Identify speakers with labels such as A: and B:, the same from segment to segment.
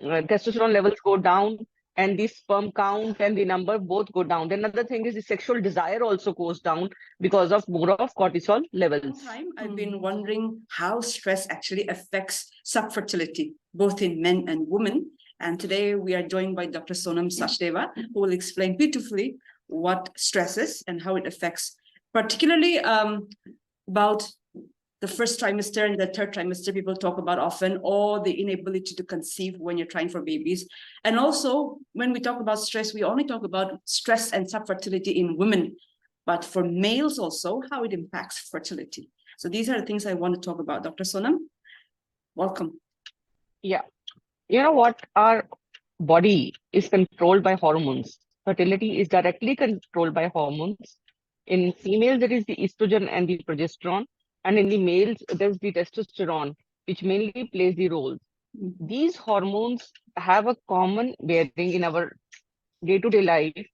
A: testosterone levels go down, and the sperm count and the number both go down. Then another thing is the sexual desire also goes down because of more of cortisol levels.
B: I've been wondering how stress actually affects subfertility, both in men and women. And today we are joined by Dr. Sonam Sachdeva, who will explain beautifully what stress is and how it affects, particularly about the first trimester and the third trimester. People talk about often, or the inability to conceive when you're trying for babies. And also, when we talk about stress, we only talk about stress and subfertility in women, but for males also, how it impacts fertility. So these are the things I want to talk about. Dr. Sonam, welcome.
A: Yeah. You know what? Our body is controlled by hormones. Fertility is directly controlled by hormones. In females, there is the estrogen and the progesterone. And in the males, there's the testosterone, which mainly plays the role. These hormones have a common bearing in our day-to-day life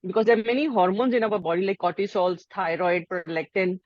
A: because there are many hormones in our body like cortisols, thyroid, prolactin.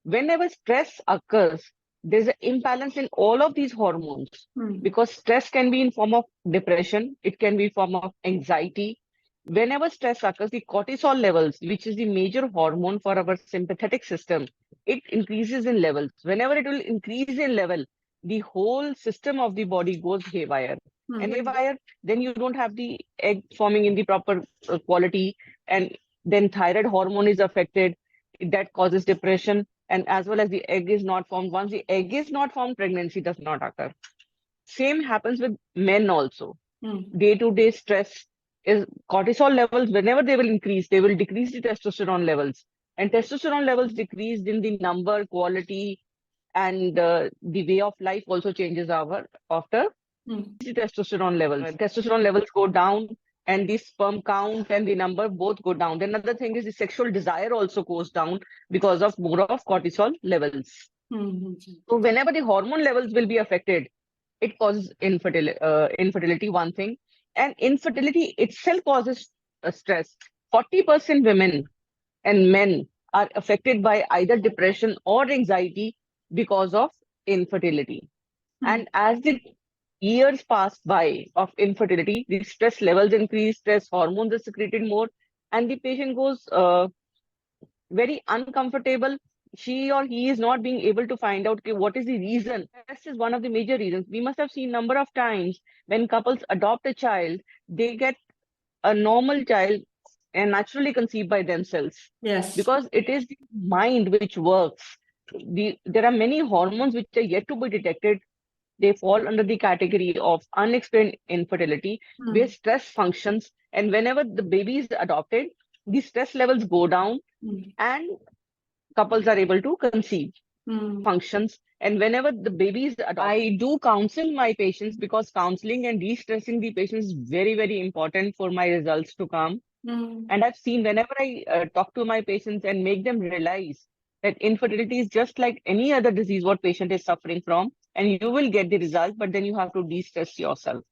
A: Whenever stress occurs, there's an imbalance in all of these hormones because stress can be in form of depression, it can be in form of anxiety. Whenever stress occurs, the cortisol levels, which is the major hormone for our sympathetic system, it increases in levels. Whenever it will increase in level, the whole system of the body goes haywire. And haywire, then you don't have the egg forming in the proper quality, and then thyroid hormone is affected. That causes depression, and as well as the egg is not formed. Once the egg is not formed, pregnancy does not occur. Same happens with men also. Day-to-day stress is cortisol levels. Whenever they will increase, they will decrease the testosterone levels. And testosterone levels decreased in the number, quality, and the way of life also changes after the testosterone levels. Testosterone levels go down, and the sperm count and the number both go down. Then another thing is the sexual desire also goes down because of more of cortisol levels. So whenever the hormone levels will be affected, it causes infertility, one thing. And infertility itself causes stress. 40% women and men are affected by either depression or anxiety because of infertility. And as the years pass by of infertility, the stress levels increase, stress hormones are secreted more, and the patient goes very uncomfortable. She or he is not being able to find out, okay, what is the reason. Stress is one of the major reasons. We must have seen number of times when couples adopt a child, they get a normal child and naturally conceived by themselves.
B: Yes.
A: Because it is the mind which works. There are many hormones which are yet to be detected. They fall under the category of unexplained infertility, where stress functions. And whenever the baby is adopted, the stress levels go down and couples are able to conceive. Functions. And whenever the baby is adopted, I do counsel my patients because counseling and de-stressing the patients is very, very important for my results to come. And I've seen whenever I talk to my patients and make them realize that infertility is just like any other disease what patient is suffering from, and you will get the result, but then you have to de-stress yourself.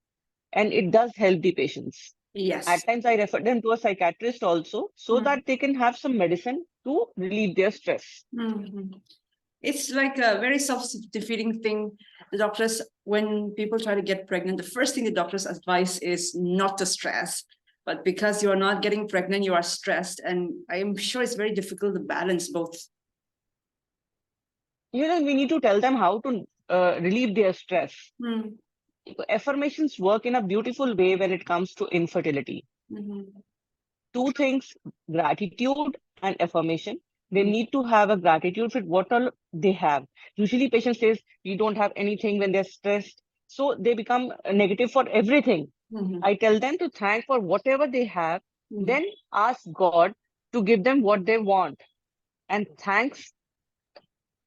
A: And it does help the patients.
B: Yes.
A: At times I refer them to a psychiatrist also so that they can have some medicine to relieve their stress.
B: It's like a very self-defeating thing. The doctors, when people try to get pregnant, the first thing the doctors advise is not to stress. But because you are not getting pregnant, you are stressed. And I'm sure it's very difficult to balance both.
A: You know, we need to tell them how to relieve their stress. Affirmations work in a beautiful way when it comes to infertility. Two things, gratitude and affirmation. They need to have a gratitude for what all they have. Usually patient says, you don't have anything when they're stressed. So they become negative for everything. I tell them to thank for whatever they have, then ask God to give them what they want. And thanks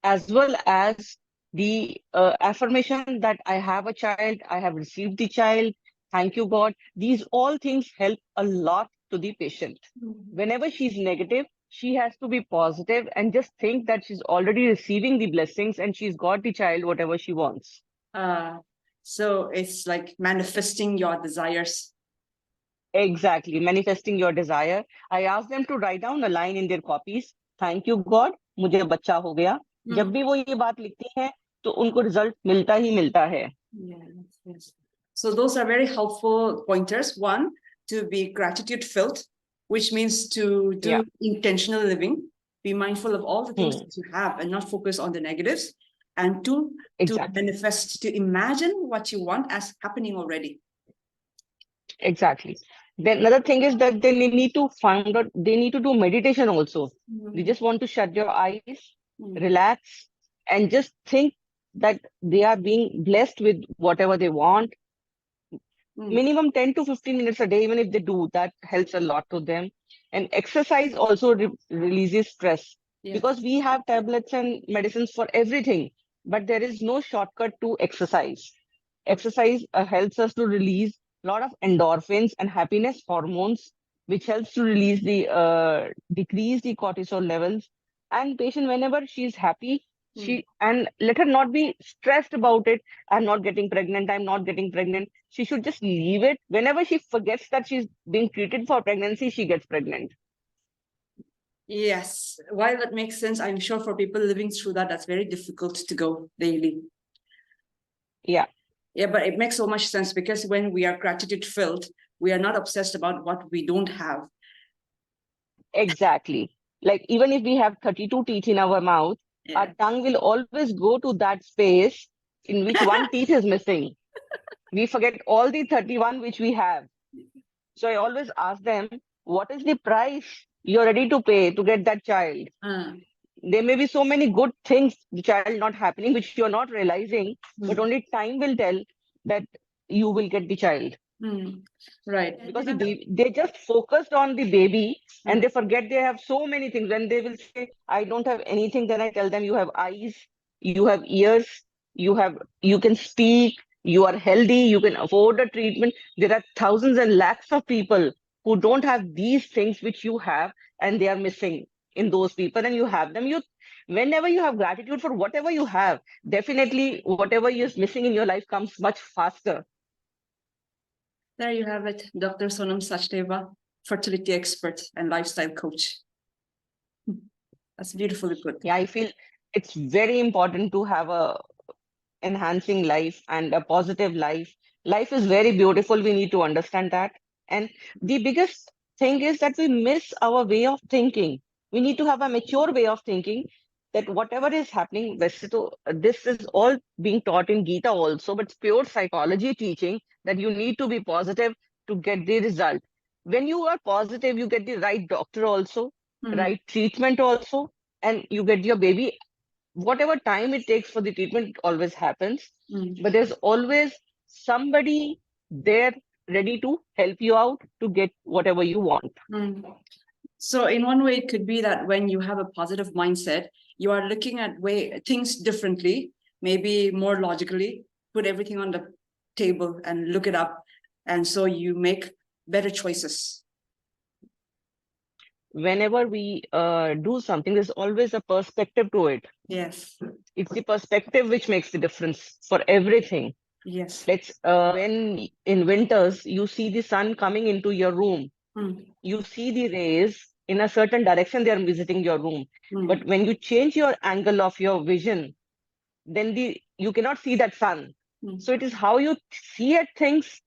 A: as well as the affirmation that I have a child, I have received the child, thank you, God. These all things help a lot to the patient. Whenever she's negative, she has to be positive and just think that she's already receiving the blessings and she's got the child, whatever she wants.
B: So it's like manifesting your desires.
A: Exactly, manifesting your desire. I ask them to write down a line in their copies. Thank you, God, मुझे बच्चा हो गया. जब भी वो ये बात लिखती हैं, तो उनको रिजल्ट मिलता ही मिलता है.
B: Yes. So those are very helpful pointers. One, to be gratitude filled, which means to do
A: Yeah.
B: intentional living, be mindful of all the things that you have and not focus on the negatives. And two, to
A: Exactly.
B: manifest, to imagine what you want as happening already.
A: Exactly. Then another thing is that they need to find out, they need to do meditation also. They just want to shut your eyes, relax, and just think that they are being blessed with whatever they want. Minimum 10 to 15 minutes a day, even if they do, that helps a lot to them. And exercise also releases stress
B: Yeah.
A: because we have tablets and medicines for everything, but there is no shortcut to exercise. Exercise helps us to release a lot of endorphins and happiness hormones, which helps to release the decrease the cortisol levels. And patient, whenever she's happy, she and let her not be stressed about it. I'm not getting pregnant. I'm not getting pregnant. She should just leave it. Whenever she forgets that she's being treated for pregnancy, she gets pregnant.
B: Yes, while that makes sense, I'm sure for people living through that, that's very difficult to go daily.
A: Yeah.
B: Yeah, but it makes so much sense because when we are gratitude filled, we are not obsessed about what we don't have.
A: Exactly. Like even if we have 32 teeth in our mouth, our
B: Yeah.
A: tongue will always go to that space in which one teeth is missing. We forget all the 31 which we have. So I always ask them, what is the price you're ready to pay to get that child? There may be so many good things, the child not happening, which you're not realizing, but only time will tell that you will get the child.
B: Right.
A: Because they just focused on the baby and they forget they have so many things. When they will say, I don't have anything, then I tell them, you have eyes, you have ears, you can speak, you are healthy, you can afford a treatment. There are thousands and lakhs of people who don't have these things which you have, and they are missing in those people, and you have them. Whenever you have gratitude for whatever you have, definitely whatever is missing in your life comes much faster.
B: There you have it, Dr. Sonam Sachdeva, fertility expert and lifestyle coach. That's beautifully put.
A: Yeah, I feel it's very important to have a enhancing life and a positive life. Life is very beautiful. We need to understand that. And the biggest thing is that we miss our way of thinking. We need to have a mature way of thinking that whatever is happening, this is all being taught in Gita also, but it's pure psychology teaching that you need to be positive to get the result. When you are positive, you get the right doctor also, right treatment also, and you get your baby. Whatever time it takes for the treatment, it always happens. But there's always somebody there ready to help you out to get whatever you want.
B: So in one way, it could be that when you have a positive mindset, you are looking at things differently, maybe more logically, put everything on the table and look it up. And so you make better choices.
A: Whenever we do something, there's always a perspective to it.
B: Yes.
A: It's the perspective which makes the difference for everything.
B: Yes.
A: When in winters you see the sun coming into your room, you see the rays in a certain direction, they are visiting your room. But when you change your angle of your vision, then you cannot see that sun. So it is how you see at things.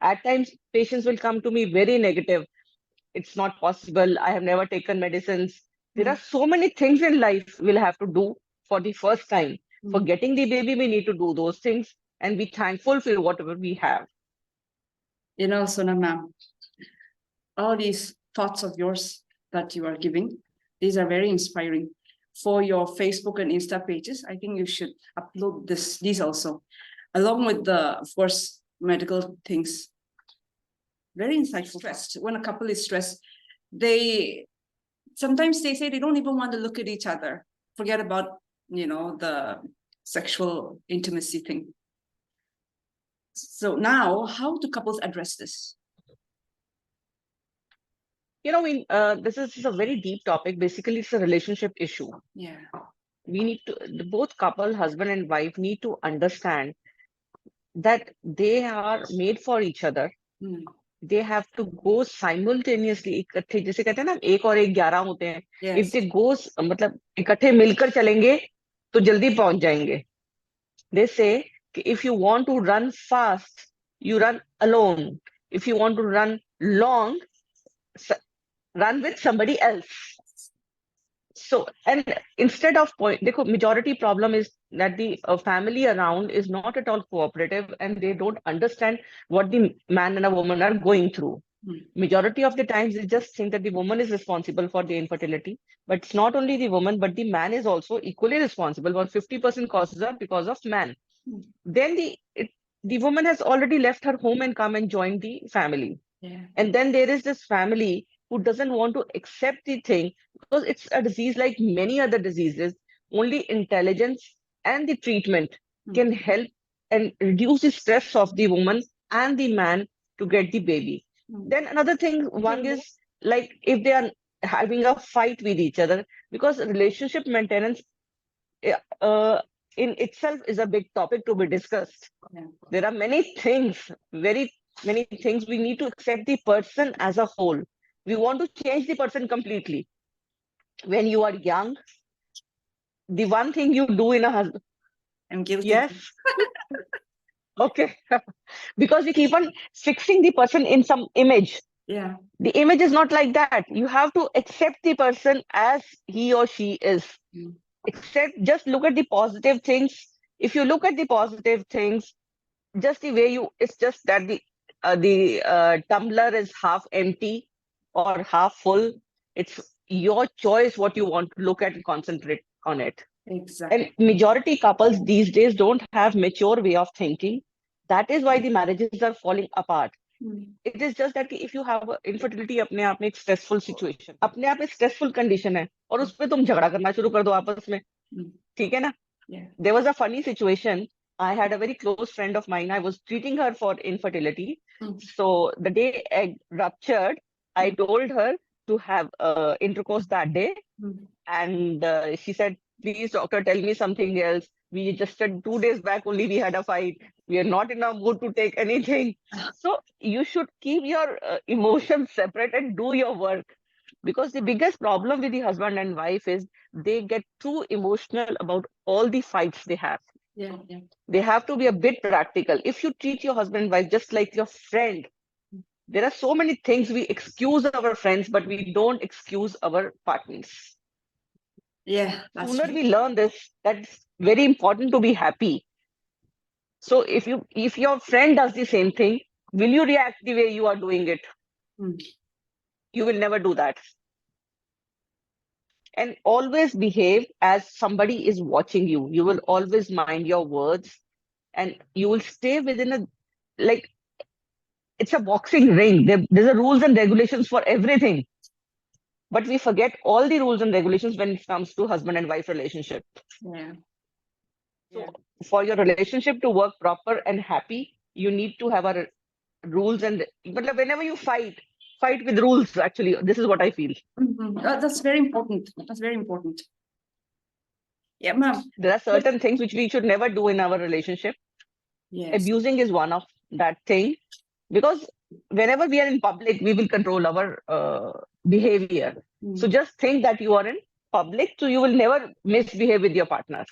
A: At times, patients will come to me very negative. It's not possible. I have never taken medicines. There are so many things in life we'll have to do for the first time. For getting the baby, we need to do those things and be thankful for whatever we have.
B: You know, Sonam ma'am, all these thoughts of yours that you are giving, these are very inspiring. For your Facebook and Insta pages, I think you should upload these also, along with the, of course, medical things. Very insightful. Stressed. When a couple is stressed, sometimes they say they don't even want to look at each other. Forget about, the sexual intimacy thing. So now, how do couples address this?
A: This is a very deep topic. Basically, it's a relationship issue.
B: Yeah.
A: We need to, both couple, husband and wife, need to understand that they are made for each other. They have to go simultaneously. इकट्ठे जैसे कहते हैं ना, एक और एक 11 होते हैं. If they go, मतलब इकट्ठे मिलकर चलेंगे तो जल्दी पहुंच जाएंगे. They say If you want to run fast, you run alone. If you want to run long, run with somebody else. So, and instead of the majority problem is that the family around is not at all cooperative, and they don't understand what the man and a woman are going through. Majority of the times they just think that the woman is responsible for the infertility, but it's not only the woman, but the man is also equally responsible. For 50% causes are because of man. Then the woman has already left her home and come and joined the family. And then there is this family who doesn't want to accept the thing because it's a disease like many other diseases. Only intelligence and the treatment can help and reduce the stress of the woman and the man to get the baby. Then another thing, one is like if they are having a fight with each other, because relationship maintenance in itself is a big topic to be discussed. There are many things, very many things. We need to accept the person as a whole. We want to change the person completely. When you are young, the one thing you do in a husband.
B: I'm guilty.
A: Yes. Okay. Because we keep on fixing the person in some image.
B: Yeah.
A: The image is not like that. You have to accept the person as he or she is. Except just look at the positive things. If you look at the positive things, just the way it's just that the tumbler is half empty or half full. It's your choice what you want to look at and concentrate on it.
B: Exactly.
A: And majority couples these days don't have mature way of thinking. That is why the marriages are falling apart. It is just that if you have infertility अपने आप में एक stressful situation, अपने आप में stressful condition है और उस पे तुम झगड़ा करना शुरू कर दो आपस में, ठीक है ना? There was a funny situation. I had a very close friend of mine. I was treating her for infertility. So the day egg ruptured, I told her to have intercourse that day. And she said, please, doctor, tell me something else. We just said 2 days back only we had a fight. We are not in a mood to take anything. So you should keep your emotions separate and do your work. Because the biggest problem with the husband and wife is they get too emotional about all the fights they have. They have to be a bit practical. If you treat your husband and wife just like your friend, there are so many things we excuse our friends, but we don't excuse our partners. Sooner we learn this, that's very important to be happy. So if your friend does the same thing, will you react the way you are doing it? You will never do that. And always behave as somebody is watching you. You will always mind your words, and you will stay within it's a boxing ring. There's a rules and regulations for everything. But we forget all the rules and regulations when it comes to husband and wife relationship. So for your relationship to work proper and happy, you need to have a rules but whenever you fight with rules, actually. This is what I feel.
B: That's very important. That's very important. Yeah, ma'am.
A: There are certain things which we should never do in our relationship. Abusing is one of that thing. Because whenever we are in public, we will control our behavior. So just think that you are in public, so you will never misbehave with your partner.